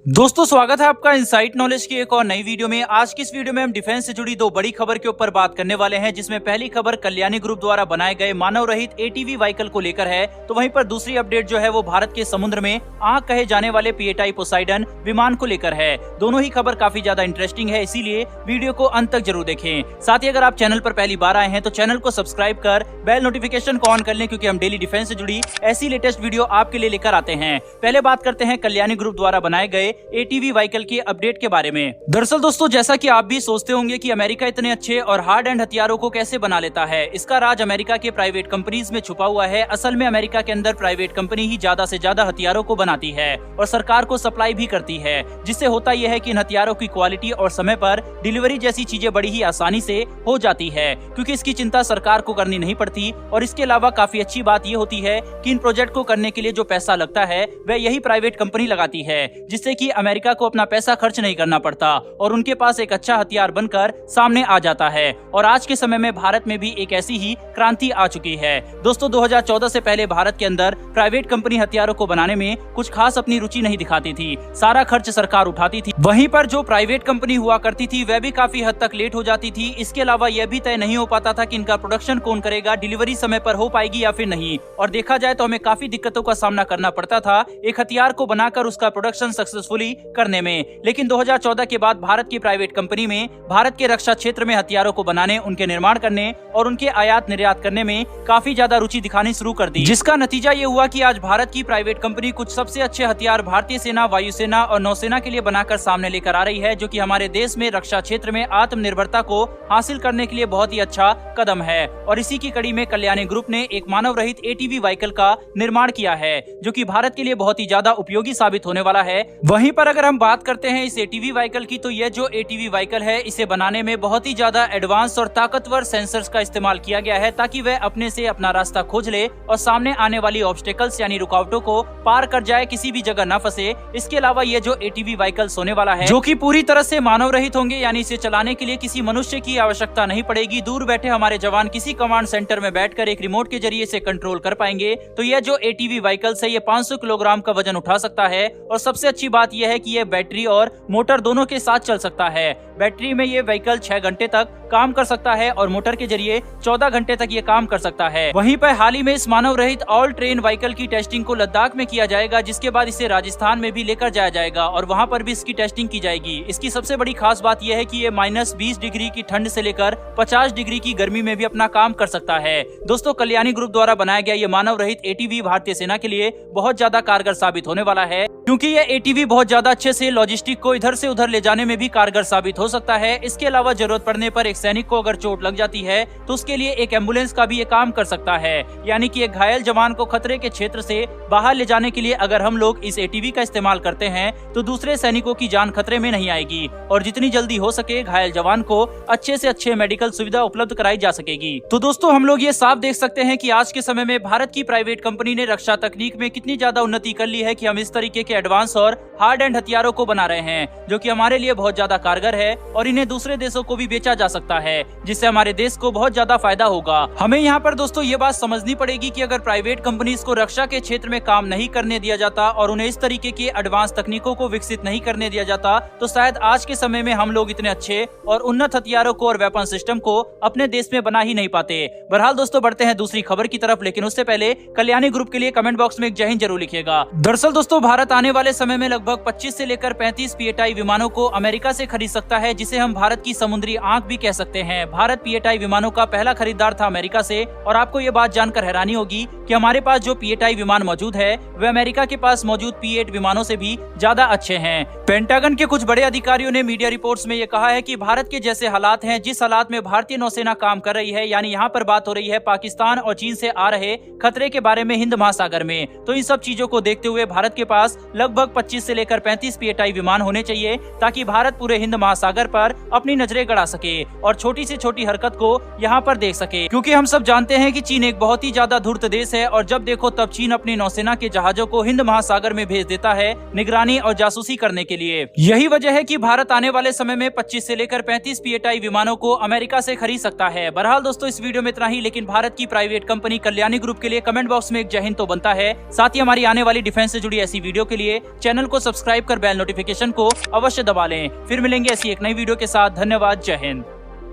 दोस्तों स्वागत है आपका इनसाइट नॉलेज की एक और नई वीडियो में। आज की इस वीडियो में हम डिफेंस से जुड़ी दो बड़ी खबर के ऊपर बात करने वाले हैं, जिसमें पहली खबर कल्याणी ग्रुप द्वारा बनाए गए मानव रहित एटीवी व्हीकल को लेकर है, तो वहीं पर दूसरी अपडेट जो है वो भारत के समुद्र में आग कहे जाने वाले पीएटाई पोसाइडन विमान को लेकर है। दोनों ही खबर काफी ज्यादा इंटरेस्टिंग है, इसीलिए वीडियो को अंत तक जरूर देखें। साथ ही अगर आप चैनल पर पहली बार आए हैं तो चैनल को सब्सक्राइब कर बेल नोटिफिकेशन को ऑन कर लें, क्योंकि हम डेली डिफेंस से जुड़ी ऐसी लेटेस्ट वीडियो आपके लिए लेकर आते हैं। पहले बात करते हैं कल्याणी ग्रुप द्वारा बनाए गए एटीवी व्हीकल की अपडेट के बारे में। दरअसल दोस्तों, जैसा कि आप भी सोचते होंगे कि अमेरिका इतने अच्छे और हार्ड एंड हथियारों को कैसे बना लेता है, इसका राज अमेरिका के प्राइवेट कंपनीज में छुपा हुआ है। असल में अमेरिका के अंदर प्राइवेट कंपनी ही ज्यादा से ज्यादा हथियारों को बनाती है और सरकार को सप्लाई भी करती है, जिससे होता यह है कि इन हथियारों की क्वालिटी और समय पर डिलीवरी जैसी चीजें बड़ी ही आसानी से हो जाती है, क्योंकि इसकी चिंता सरकार को करनी नहीं पड़ती। और इसके अलावा काफी अच्छी बात यह होती है कि इन प्रोजेक्ट को करने के लिए जो पैसा लगता है वह यही प्राइवेट कंपनी लगाती है, जिससे कि अमेरिका को अपना पैसा खर्च नहीं करना पड़ता और उनके पास एक अच्छा हथियार बनकर सामने आ जाता है। और आज के समय में भारत में भी एक ऐसी ही क्रांति आ चुकी है। दोस्तों 2014 से पहले भारत के अंदर प्राइवेट कंपनी हथियारों को बनाने में कुछ खास अपनी रुचि नहीं दिखाती थी, सारा खर्च सरकार उठाती थी। वहीं पर जो प्राइवेट कंपनी हुआ करती थी वह भी काफी हद तक लेट हो जाती थी। इसके अलावा यह भी तय नहीं हो पाता था कि इनका प्रोडक्शन कौन करेगा, डिलीवरी समय पर हो पाएगी या फिर नहीं। और देखा जाए तो हमें काफी दिक्कतों का सामना करना पड़ता था एक हथियार को बनाकर उसका प्रोडक्शन सक्सेसफुली करने में। लेकिन 2014 के बाद भारत की प्राइवेट कंपनी में भारत के रक्षा क्षेत्र में हथियारों को बनाने, उनके निर्माण करने और उनके आयात निर्यात करने में काफी ज्यादा रुचि दिखानी शुरू कर दी, जिसका नतीजा ये हुआ कि आज भारत की प्राइवेट कंपनी कुछ सबसे अच्छे हथियार भारतीय सेना, वायुसेना और नौसेना के लिए बनाकर सामने लेकर आ रही है, जो कि हमारे देश में रक्षा क्षेत्र में आत्मनिर्भरता को हासिल करने के लिए बहुत ही अच्छा कदम है। और इसी की कड़ी में कल्याणी ग्रुप ने एक मानव रहित एटीवी व्हीकल का निर्माण किया है, जो कि भारत के लिए बहुत ही ज्यादा उपयोगी साबित होने वाला है। वहीं पर अगर हम बात करते हैं इस एटीवी व्हीकल की, तो यह जो एटीवी व्हीकल है इसे बनाने में बहुत ही ज्यादा एडवांस और ताकतवर सेंसर्स का इस्तेमाल किया गया है, ताकि वह अपने से अपना रास्ता खोज ले और सामने आने वाली ऑब्स्टेकल्स यानी रुकावटों को पार कर जाए, किसी भी जगह न फंसे। इसके अलावा ये जो एटीवी व्हीकल्स होने वाला है, जो कि पूरी तरह से मानव रहित होंगे, यानी इसे चलाने के लिए किसी मनुष्य की आवश्यकता नहीं पड़ेगी। दूर बैठे हमारे जवान किसी कमांड सेंटर में बैठकर एक रिमोट के जरिए इसे कंट्रोल कर पाएंगे। तो यह जो एटीवी व्हीकल्स है ये 500 किलोग्राम का वजन उठा सकता है। और सबसे अच्छी बात यह है कि यह बैटरी और मोटर दोनों के साथ चल सकता है। बैटरी में ये व्हीकल 6 घंटे तक काम कर सकता है और मोटर के जरिए 14 घंटे तक ये काम कर सकता है। वहीं पर हाल ही में इस मानव रहित ऑल ट्रेन व्हीकल की टेस्टिंग को लद्दाख में किया जाएगा, जिसके बाद इसे राजस्थान में भी लेकर जाया जाएगा और वहां पर भी इसकी टेस्टिंग की जाएगी। इसकी सबसे बड़ी खास बात यह है कि ये -20 डिग्री की ठंड से लेकर 50 डिग्री की गर्मी में भी अपना काम कर सकता है। दोस्तों कल्याणी ग्रुप द्वारा बनाया गया ये मानव रहित एटीवी भारतीय सेना के लिए बहुत ज्यादा कारगर साबित होने वाला है, क्योंकि यह एटीवी बहुत ज्यादा अच्छे से लॉजिस्टिक को इधर से उधर ले जाने में भी कारगर साबित हो सकता है। इसके अलावा जरूरत पड़ने पर एक सैनिक को अगर चोट लग जाती है तो उसके लिए एक एम्बुलेंस का भी ये काम कर सकता है, यानी कि एक घायल जवान को खतरे के क्षेत्र से बाहर ले जाने के लिए अगर हम लोग इस एटीवी का इस्तेमाल करते हैं तो दूसरे सैनिकों की जान खतरे में नहीं आएगी और जितनी जल्दी हो सके घायल जवान को अच्छे से अच्छे मेडिकल सुविधा उपलब्ध कराई जा सकेगी। तो दोस्तों हम लोग ये साफ देख सकते हैं कि आज के समय में भारत की प्राइवेट कंपनी ने रक्षा तकनीक में कितनी ज्यादा उन्नति कर ली है कि हम इस तरीके के एडवांस और हार्ड एंड हथियारों को बना रहे हैं, जो कि हमारे लिए बहुत ज्यादा कारगर है और इन्हें दूसरे देशों को भी बेचा जा सकता है, जिससे हमारे देश को बहुत ज्यादा फायदा होगा। हमें यहाँ पर दोस्तों ये बात समझनी पड़ेगी कि अगर प्राइवेट कंपनीज को रक्षा के क्षेत्र में काम नहीं करने दिया जाता और उन्हें इस तरीके के एडवांस तकनीकों को विकसित नहीं करने दिया जाता, तो शायद आज के समय में हम लोग इतने अच्छे और उन्नत हथियारों को और वेपन सिस्टम को अपने देश में बना ही नहीं पाते। बहरहाल दोस्तों बढ़ते हैं दूसरी खबर की तरफ, लेकिन उससे पहले कल्याणी ग्रुप के लिए कमेंट बॉक्स में एक जय हिंद जरूर लिखिएगा। दरअसल दोस्तों भारत आने वाले समय में लगभग 25 से लेकर 35 पीएटाई विमानों को अमेरिका से खरीद सकता है, जिसे हम भारत की समुद्री आंख भी कह सकते हैं। भारत पीएटाई विमानों का पहला खरीदार था अमेरिका से, और आपको ये बात जानकर हैरानी होगी कि हमारे पास जो पीएटाई विमान मौजूद है वह अमेरिका के पास मौजूद P-8 विमानों से भी ज्यादा अच्छे हैं। पेंटागन के कुछ बड़े अधिकारियों ने मीडिया रिपोर्ट्स में ये कहा है कि भारत के जैसे हालात हैं, जिस हालात में भारतीय नौसेना काम कर रही है, यानी यहाँ पर बात हो रही है पाकिस्तान और चीन से आ रहे खतरे के बारे में हिंद महासागर में, तो इन सब चीजों को देखते हुए भारत के पास लगभग 25 से लेकर 35 पीएटाई विमान होने चाहिए, ताकि भारत पूरे हिंद महासागर पर अपनी नजरें गड़ा सके और छोटी से छोटी हरकत को यहाँ पर देख सके। क्योंकि हम सब जानते हैं कि चीन एक बहुत ही ज्यादा धूर्त देश है और जब देखो तब चीन अपनी नौसेना के जहाजों को हिंद महासागर में भेज देता है निगरानी और जासूसी करने के लिए। यही वजह है कि भारत आने वाले समय में 25 से लेकर 35 पीएटाई विमानों को अमेरिका से खरीद सकता है। बहरहाल दोस्तों इस वीडियो में इतना ही, लेकिन भारत की प्राइवेट कंपनी कल्याणी ग्रुप के लिए कमेंट बॉक्स में एक जय हिंद तो बनता है। साथ ही हमारी आने वाली डिफेंस से जुड़ी ऐसी वीडियो के लिए चैनल को सब्सक्राइब कर बेल नोटिफिकेशन को अवश्य दबा लें। फिर मिलेंगे ऐसी एक नई वीडियो के साथ। धन्यवाद। जय हिंद।